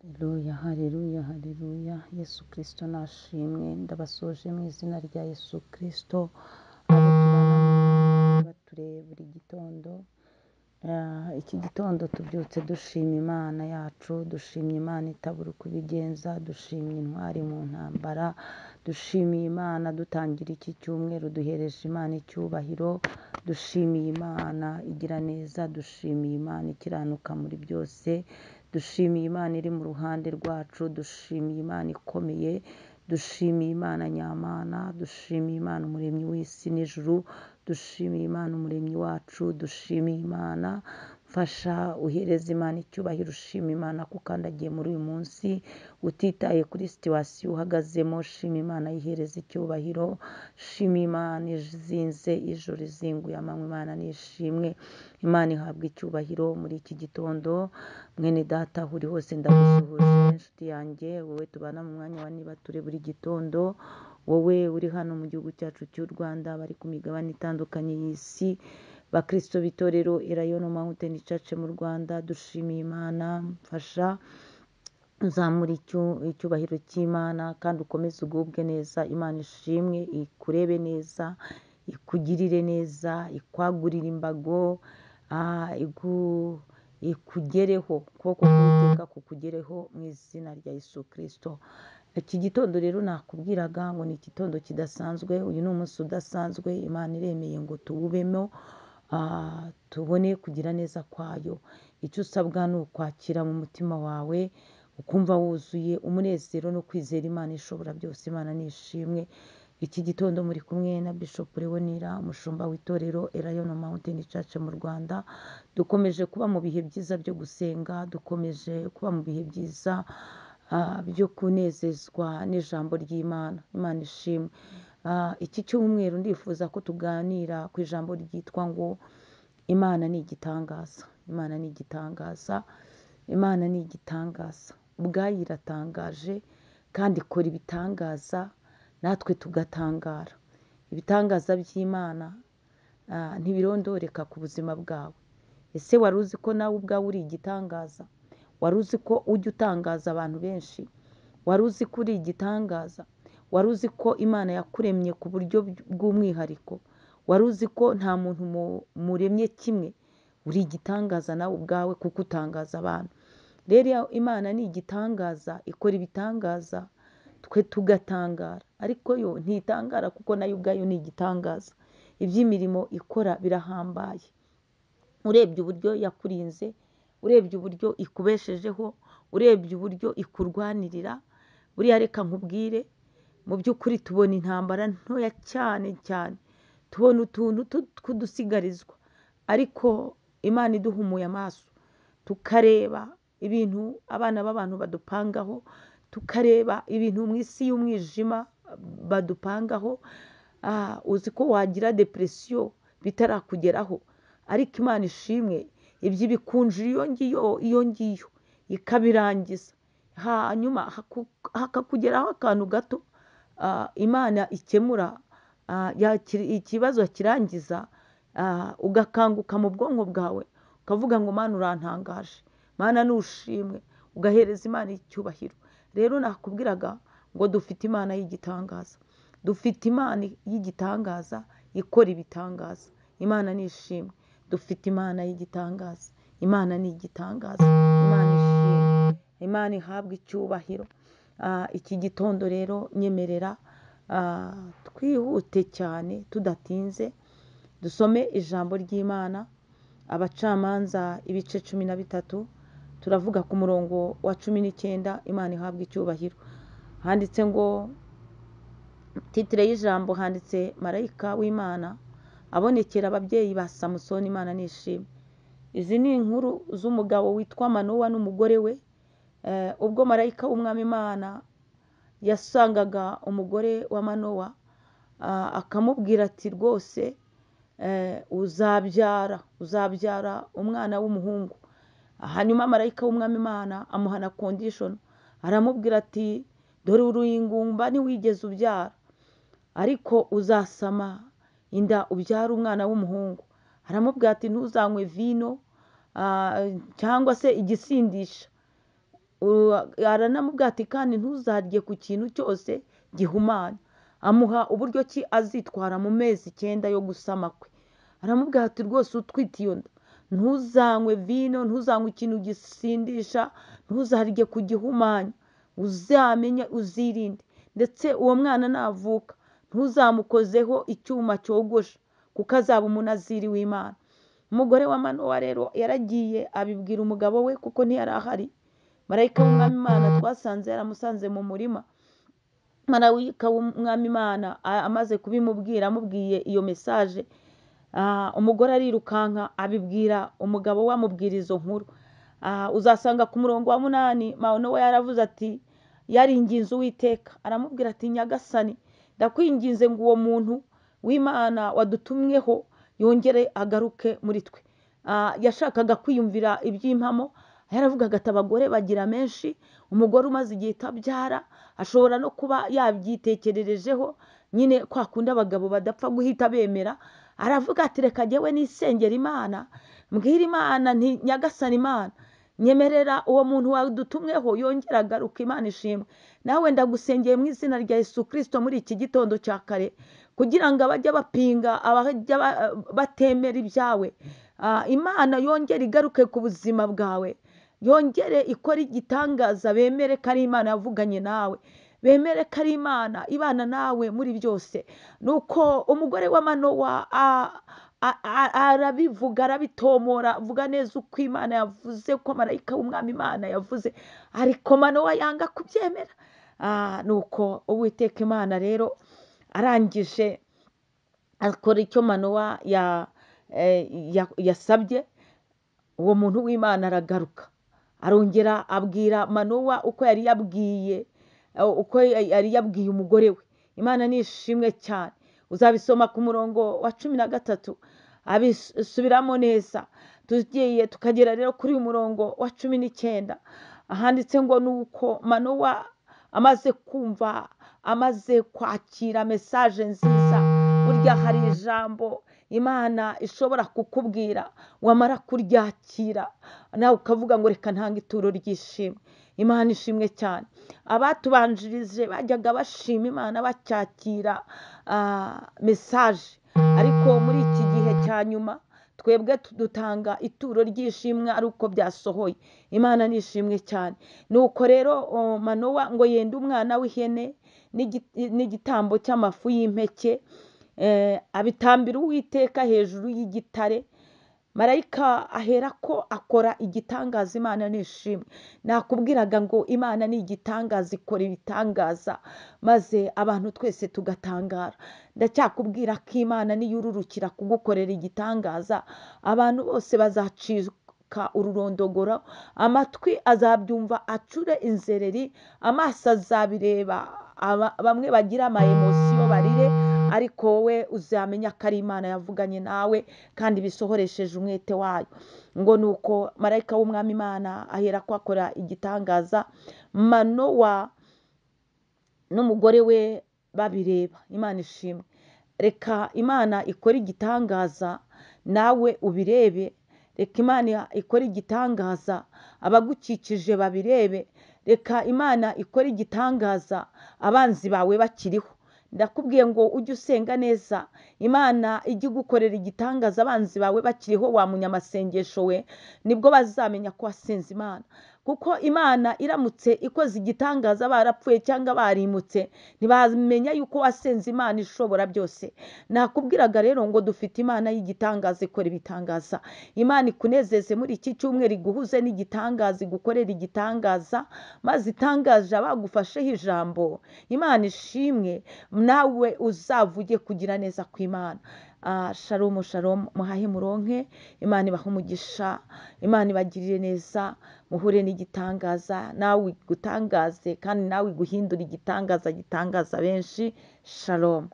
Haleluya, haleluya, haleluya. Yesu Kristo nashimwe. Ndabasoje mu izina rya Yesu Kristo. Abo tubana mu mwanya bature buri gitondo. Iki gitondo tubyutse dushima Imana yacu, dushimye Imana itabura uko ibigenza, dushimye intwari mu ntambara, dushimiye Imana dutangira iki cyumweru duhereje Imana icyubahiro, dushimiye Imana igira neza, dushimiye Imana ikiranuka muri byose, dushimiye Imana iri mu ruhande rwacu, dushimiye Imana ikomeye, dushimiye Imana nyamana, dushimiye Imana umuremyi w'isi n'ijuru, dushimiye Imana umuremyi wacu, dushimiye Imana. Mfasha uhereza Imana icyubahiro, ushima Imana ko ukandagiye muri uyu munsi utitaye kuri situwasiyo uhagazemo. Shima Imana yihereza icyubahiro, shima Imana izinze ijoro izinguye amanywa. Imana nishimwe, Imana ihabwa icyubahiro muri iki gitondo. Mwene data aho uri hose ndagusuhuje, inshuti yanjye, wowe tubana mu mwanya wa nibature buri gitondo, wowe uri hano mu gihugu cyacu cy'u Rwanda, bari ku migabane itandukanye y'isi, bakristo b'itorero Elayono Mountain Church mu Rwanda, dushimiye Imana. Mfasha uzamura icyubahiro cy'Imana kandi ukomeze ugubwe neza. Imana ishimwe, ikurebe neza, ikugirire neza, ikwagurire imbago, ikugereho, ukuboko k'Uwiteka kukugereho mu izina rya Yesu Kristo. Iki gitondo rero nakubwiraga ngo ni igitondo kidasanzwe, uyu ni umunsi udasanzwe Imana iremeye ngo tuwubemo, tubone kugira neza kwayo. Icyo usabwa ni ukwakira mu mutima wawe, ukumva wuzuye umunezero no kwizera Imana ishobora byose. Imana nishimwe. Iki gitondo muri kumwe na Bishop Leonira, umushumba w'itorero Elayono Mountain Church mu Rwanda. Dukomeje kuba mu bihe byiza byo gusenga, dukomeje kuba mu bihe byiza byo kunezezwa n'ijambo ry'Imana. Imana ishimwe. Iki cyumweru ndifuza ko tuganira ku ijambo ryitwa ngo Imana ni igitangaza. Imana ni igitangaza. Imana ni igitangaza. Ubwayo iratangaje kandi ikora ibitangaza, natwe tugatangara. Ibitangaza by'Imana ntibirondoreka ku buzima bwawe. Ese wari uzi ko nawe ubwawe uri igitangaza? Wari uzi ko ujya utangaza abantu benshi? Wari uzi ko uri igitangaza? Wari uzi ko Imana yakuremye ku buryo bw'umwihariko? Wari uzi ko nta muntu muremye kimwe? Uri igitangaza nawe ubwawe kuko utangaza abantu. Rero Imana ni igitangaza, ikora ibitangaza, twe tugatangara. Ariko yo ntitangara kuko nayo ubwayo ni igitangaza. Iby'imirimo ikora birahambaye. Urebye uburyo yakurinze, urebye uburyo ikubeshejeho, urebye uburyo ikurwanirira, buriya reka nkubwire, mu by'ukuri tubona intambara ntoya cyane cyane, tubona utuntu tw'udusigarizwa, ariko Imana iduhumuye amaso tukareba ibintu abana b'abantu badupangaho, tukareba ibintu mu isi y'umwijima badupangaho. Uzi ko wagira depresiyo bitarakugeraho, ariko Imana ishimwe, ibyo ibikunjira iyo ngiyo ikabirangiza, hanyuma hakakugeraho akantu gato Imana ikemura, ikibazo kirangiza, ugakanguka mu bwonko bwawe ukavuga ngo Mana urantangaje, Mana nushimwe, ugahereza Imana icyubahiro. Rero nakubwiraga ngo dufite Imana y'igitangaza, dufite Imana y'igitangaza ikora ibitangaza. Imana nishimwe, dufite Imana y'igitangaza. Imana ni igitangaza. Imana ishimwe, Imana ihabwa icyubahiro. Iki gitondo rero nyemerera twihute cyane tudatinze dusome ijambo ry'Imana. Abacamanza ibice 13, turavuga ku murongo wa 19. Imana ihabwa icyubahiro. Handitse ngo, titire y'ijambo handitse marayika w'Imana abonekera ababyeyi ba Samusoni. Imana nishimwe. Izi ni inkuru z'umugabo witwa Manowa n'umugore we. Ubwo marayika w'Umwami Imana yasangaga umugore wa Manowa, akamubwira ati rwose uzabyara umwana w'umuhungu. Hanyuma marayika w'Umwami Imana amuhana condition, aramubwira ati dore uri ingumba ntiwigeze ubyara, ariko uzasama inda ubyara umwana w'umuhungu. Aramubwira ati ntuzanywe vino cyangwa se igisindisha, aranamubwira ati kandi ntuzarye ku kintu cyose gihumanya. Amuha uburyo ki azitwara mu mezi 9 yo gusama kwe. Aramubwira ati rwose utwite iyo nda ntuzanywe vino, ntuzanywe ikintu gisindisha, ntuzarye ku gihumanya, uzamenye uzirinde, ndetse uwo mwana navuka ntuzamukozeho icyuma cyogosha kuko azaba umunaziri w'Imana. Umugore wa Manowa rero yaragiye abibwira umugabo we kuko ntiyari ahari. Marayika w'Umwami Imana twasanze yaramusanze mu murima. Marayika w'Umwami Imana amaze kubimubwira, amubwiye iyo message, umugore arirukanka abibwira umugabo we, amubwira izo nkuru. Uzasanga ku murongo wa 8 Manowa yaravuze ati yaringinze Uwiteka, aramubwira ati Nyagasani, ndakwinginze ngo uwo muntu w'Imana wadutumweho yongere agaruke muri twe. Yashakaga kwiyumvira iby'impamo. Yaravugaga ati abagore bagira menshi, umugore umaze igihe itabyara ashobora no kuba yabyitekererejeho, nyine kwa kundi abagabo badapfa guhita bemera. Aravuga ati reka jyewe nisengera Imana, mbwira Imana nti Nyagasani Imana, nyemerera uwo muntu wadutumweho yongera agaruka. Imana ishimwe. Nawe ndagusengeye mu izina rya Yesu Kristo muri iki gitondo cya kare, kugira ngo abajya bapinga, abajya batemera ibyawe, Imana yongere igaruke ku buzima bwawe, yongere ikora igitangaza, bemere ko ari Imana yavuganye nawe, bemere ko ari Imana ibana nawe muri byose. Nuko umugore wa Manowa arabivuga, arabitomora, avuga neza uko Imana yavuze, ko marayika w'Umwami Imana yavuze, ariko Manowa yanga kubyemera. Nuko Uwiteka Imana rero arangije akora icyo Manowa yasabye. Uwo muntu w'Imana aragaruka, arongera abwira Manowa uko yari yabwiye umugore we. Imana nishimwe cyane. Uzabisoma ku murongo wa 13 abisubiramo neza. Tugiye tukagera rero kuri umurongo wa 19, ahanditse ngo nuko Manowa amaze kumva, amaze kwakira message nziza. Burya hari ijambo Imana ishobora kukubwira, wamara kuryakira nawe ukavuga ngo reka ntanga ituro ry'ishimwe. Imana ishimwe cyane. Abatubanjirije bajyaga bashima Imana bacyakira message, ariko muri iki gihe cya nyuma twebwe dutanga ituro ry'ishimwe ari uko byasohoye. Imana nishimwe cyane. Nuko rero Manowa ngo yenda umwana w'ihene n'igitambo cy'amafu y'impeke, abitambira Uwiteka hejuru y'igitare. Marayika ahera ko akora igitangaza. Imana nishimwe. Nakubwiraga ngo Imana ni igitangaza, ikora ibitangaza maze abantu twese tugatangara. Ndacyakubwira ko Imana niyururukira kugukorera igitangaza, abantu bose bazacika ururondogoro, amatwi azabyumva acure inzereri, amaso azabireba, bamwe bagira ama emotion barire, ariko wowe uzamenya ko ari Imana yavuganye nawe kandi bisohoresheje umwete wayo. Ngo nuko marayika w'Umwami Imana ahera ko akora igitangaza, Manowa n'umugore we babireba. Imana ishimwe. Reka Imana ikora igitangaza nawe ubirebe. Reka Imana ikora igitangaza abagukikije babirebe. Reka Imana ikora igitangaza abanzi bawe bakiriho. Ndakubwiye ngo ujye usenga neza, Imana ijye gukorera igitangaza abanzi bawe bakiriho. Wa munyamasengesho we, nibwo bazamenya ko wasenze Imana. Kuko Imana iramutse ikoze igitangaza barapfuye cyangwa barimutse, ntibamenya yuko wasenze Imana ishobora byose. Nakubwiraga rero ngo dufite Imana y'igitangaza ikora ibitangaza. Imana ikunezeze muri iki cyumweru, iguhuze n'igitangaza, igukorera igitangaza, maze itangaje abagufasheho ijambo. Imana ishimwe, nawe uzavuge kugira neza kw'Imana. Shalom shalom, muhahe muronke. Imana ibahe umugisha, Imana ibagirire neza, muhure n'igitangaza, nawe gutangaze kandi nawe guhindura igitangaza gitangaza benshi. Shalom.